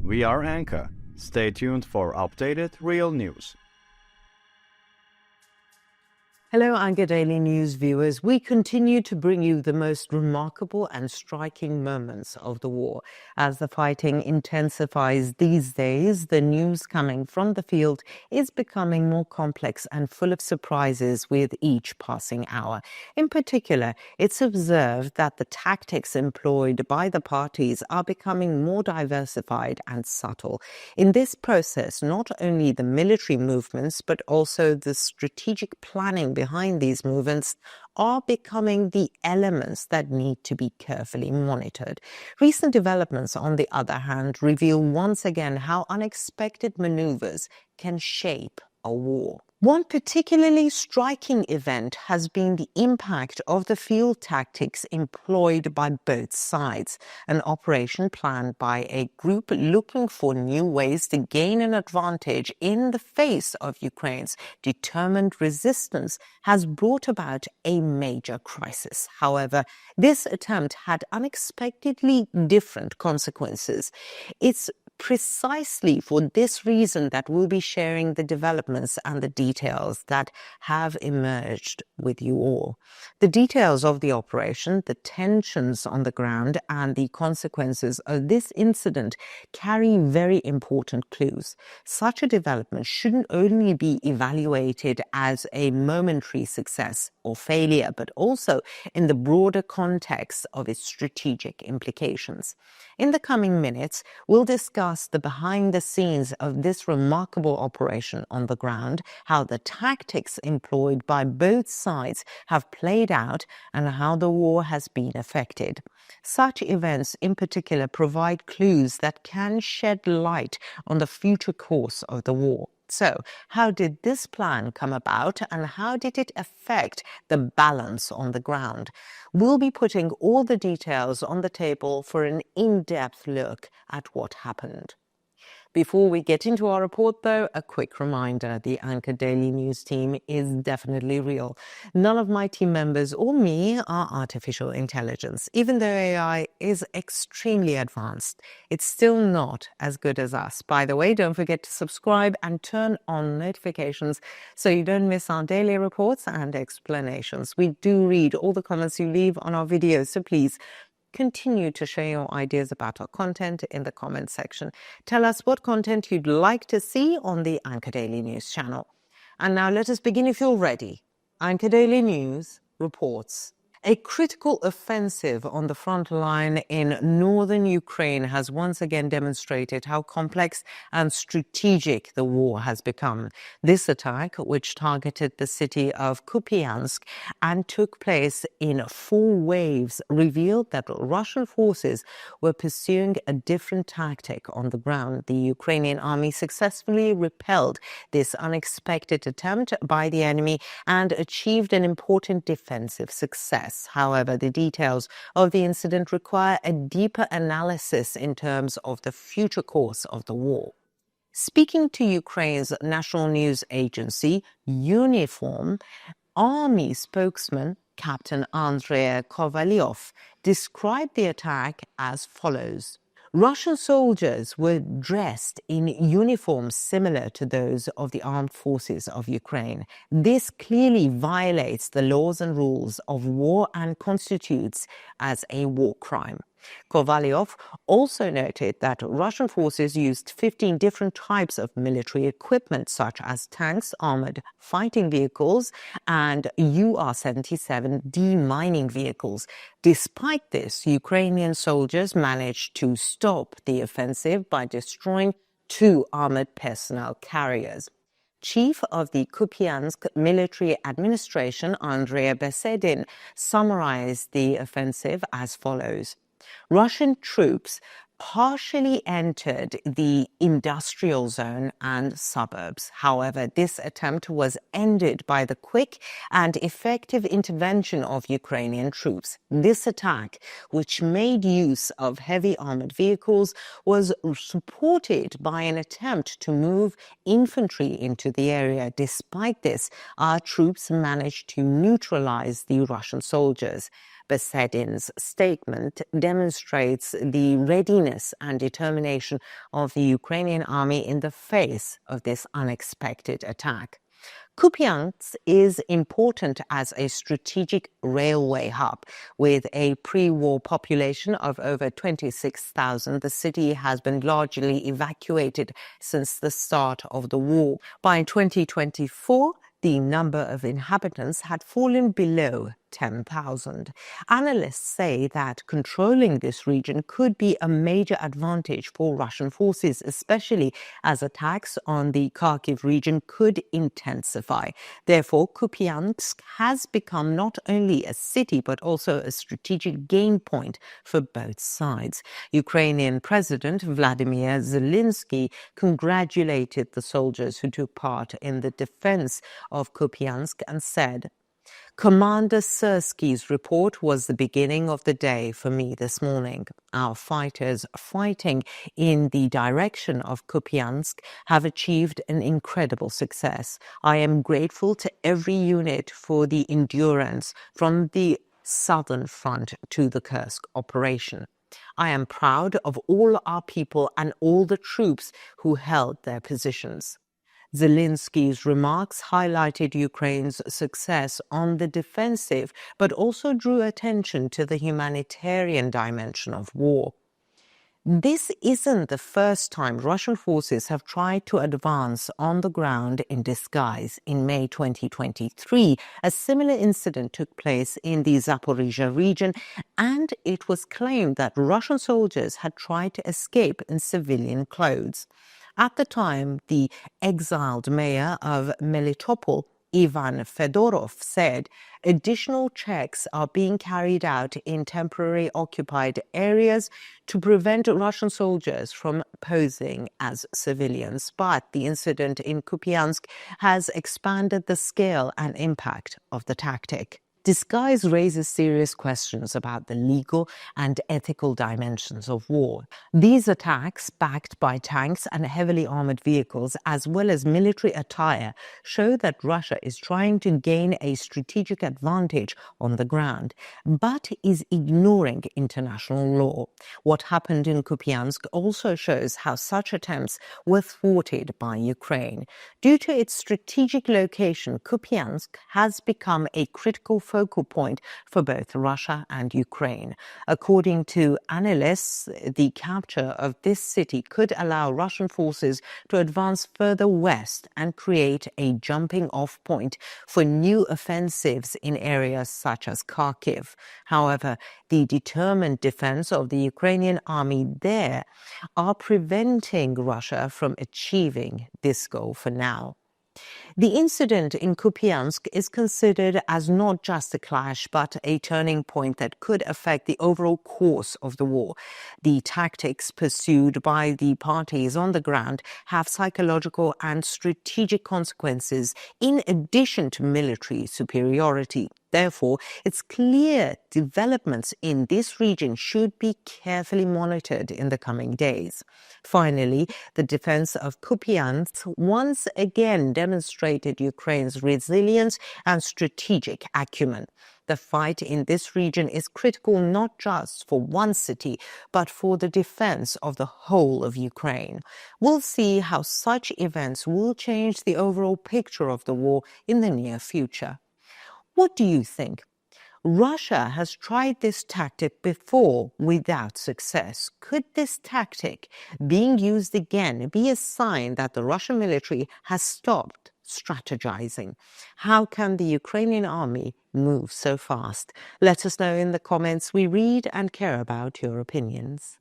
We are Anka. Stay tuned for updated real news. Hello, Anka Daily News viewers. We continue to bring you the most remarkable and striking moments of the war. As the fighting intensifies these days, the news coming from the field is becoming more complex and full of surprises with each passing hour. In particular, it's observed that the tactics employed by the parties are becoming more diversified and subtle. In this process, not only the military movements, but also the strategic planning behind these movements are becoming the elements that need to be carefully monitored. Recent developments, on the other hand, reveal once again how unexpected maneuvers can shape a war. One particularly striking event has been the impact of the field tactics employed by both sides. An operation planned by a group looking for new ways to gain an advantage in the face of Ukraine's determined resistance has brought about a major crisis. However, this attempt had unexpectedly different consequences. It's precisely for this reason that we'll be sharing the developments and the details that have emerged with you all. The details of the operation, the tensions on the ground, and the consequences of this incident carry very important clues. Such a development shouldn't only be evaluated as a momentary success or failure, but also in the broader context of its strategic implications. In the coming minutes, we'll discuss the behind the scenes of this remarkable operation on the ground, how the tactics employed by both sides have played out, and how the war has been affected. Such events in particular provide clues that can shed light on the future course of the war. So, how did this plan come about, and how did it affect the balance on the ground? We'll be putting all the details on the table for an in-depth look at what happened. Before we get into our report, though, a quick reminder: the Anka Daily News team is definitely real. None of my team members or me are artificial intelligence. Even though AI is extremely advanced, it's still not as good as us. By the way, don't forget to subscribe and turn on notifications so you don't miss our daily reports and explanations. We do read all the comments you leave on our videos, so please continue to share your ideas about our content in the comment section. Tell us what content you'd like to see on the Anka Daily News channel. And now let us begin if you're ready. Anka Daily News reports. A critical offensive on the front line in northern Ukraine has once again demonstrated how complex and strategic the war has become. This attack, which targeted the city of Kupiansk and took place in 4 waves, revealed that Russian forces were pursuing a different tactic on the ground. The Ukrainian army successfully repelled this unexpected attempt by the enemy and achieved an important defensive success. However, the details of the incident require a deeper analysis in terms of the future course of the war. Speaking to Ukraine's national news agency, Uniform, Army spokesman Captain Andrei Kovalyov described the attack as follows. Russian soldiers were dressed in uniforms similar to those of the armed forces of Ukraine. This clearly violates the laws and rules of war and constitutes as a war crime. Kovalyov also noted that Russian forces used 15 different types of military equipment, such as tanks, armored fighting vehicles, and UR-77 demining vehicles. Despite this, Ukrainian soldiers managed to stop the offensive by destroying 2 armored personnel carriers. Chief of the Kupiansk military administration, Andrei Besedin, summarized the offensive as follows. Russian troops partially entered the industrial zone and suburbs. However, this attempt was ended by the quick and effective intervention of Ukrainian troops. This attack, which made use of heavy armored vehicles, was supported by an attempt to move infantry into the area. Despite this, our troops managed to neutralize the Russian soldiers. Besedin's statement demonstrates the readiness and determination of the Ukrainian army in the face of this unexpected attack. Kupiansk is important as a strategic railway hub. With a pre-war population of over 26,000, the city has been largely evacuated since the start of the war. By 2024, the number of inhabitants had fallen below 10,000. Analysts say that controlling this region could be a major advantage for Russian forces, especially as attacks on the Kharkiv region could intensify. Therefore, Kupiansk has become not only a city but also a strategic gain point for both sides. Ukrainian President Vladimir Zelensky congratulated the soldiers who took part in the defense of Kupiansk and said, "Commander Syrsky's report was the beginning of the day for me this morning. Our fighters fighting in the direction of Kupiansk have achieved an incredible success. I am grateful to every unit for the endurance from the southern front to the Kursk operation. I am proud of all our people and all the troops who held their positions." Zelensky's remarks highlighted Ukraine's success on the defensive, but also drew attention to the humanitarian dimension of war. This isn't the first time Russian forces have tried to advance on the ground in disguise. In May 2023, a similar incident took place in the Zaporizhia region, and it was claimed that Russian soldiers had tried to escape in civilian clothes. At the time, the exiled mayor of Melitopol, Ivan Fedorov, said additional checks are being carried out in temporary occupied areas to prevent Russian soldiers from posing as civilians. But the incident in Kupiansk has expanded the scale and impact of the tactic. Disguise raises serious questions about the legal and ethical dimensions of war. These attacks, backed by tanks and heavily armored vehicles, as well as military attire, show that Russia is trying to gain a strategic advantage on the ground, but is ignoring international law. What happened in Kupiansk also shows how such attempts were thwarted by Ukraine. Due to its strategic location, Kupiansk has become a critical focal point for both Russia and Ukraine. According to analysts, the capture of this city could allow Russian forces to advance further west and create a jumping-off point for new offensives in areas such as Kharkiv. However, the determined defense of the Ukrainian army there are preventing Russia from achieving this goal for now. The incident in Kupiansk is considered as not just a clash, but a turning point that could affect the overall course of the war. The tactics pursued by the parties on the ground have psychological and strategic consequences in addition to military superiority. Therefore, it's clear developments in this region should be carefully monitored in the coming days. Finally, the defense of Kupiansk once again demonstrated Ukraine's resilience and strategic acumen. The fight in this region is critical not just for one city, but for the defense of the whole of Ukraine. We'll see how such events will change the overall picture of the war in the near future. What do you think? Russia has tried this tactic before without success. Could this tactic being used again be a sign that the Russian military has stopped strategizing? How can the Ukrainian army move so fast? Let us know in the comments. We read and care about your opinions.